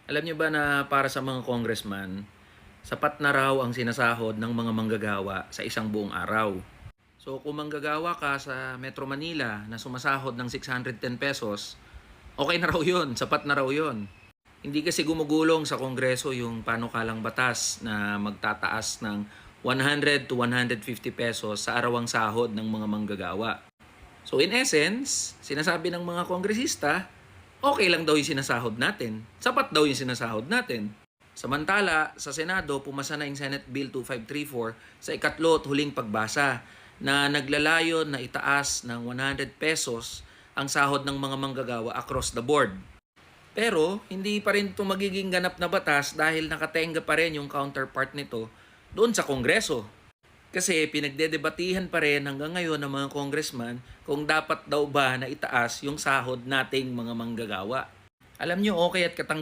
Alam niyo ba na para sa mga congressman, sapat na raw ang sinasahod ng mga manggagawa sa isang buong araw. So kung manggagawa ka sa Metro Manila na sumasahod ng 610 pesos, okay na raw yun, sapat na raw yun. Hindi kasi gumugulong sa Kongreso yung panukalang batas na magtataas ng 100 to 150 pesos sa arawang sahod ng mga manggagawa. So in essence, sinasabi ng mga kongresista, okay lang daw yung sinasahod natin. Sapat daw yung sinasahod natin. Samantala, sa Senado, pumasa na yung Senate Bill 2534 sa ikatlo at huling pagbasa na naglalayon na itaas ng 100 pesos ang sahod ng mga manggagawa across the board. Pero hindi pa rin ito magiging ganap na batas dahil nakatenga pa rin yung counterpart nito doon sa Kongreso. Kasi pinagdedebatihan pa rin hanggang ngayon ng mga congressman kung dapat daw ba na itaas yung sahod nating mga manggagawa. Alam nyo, okay at katanggap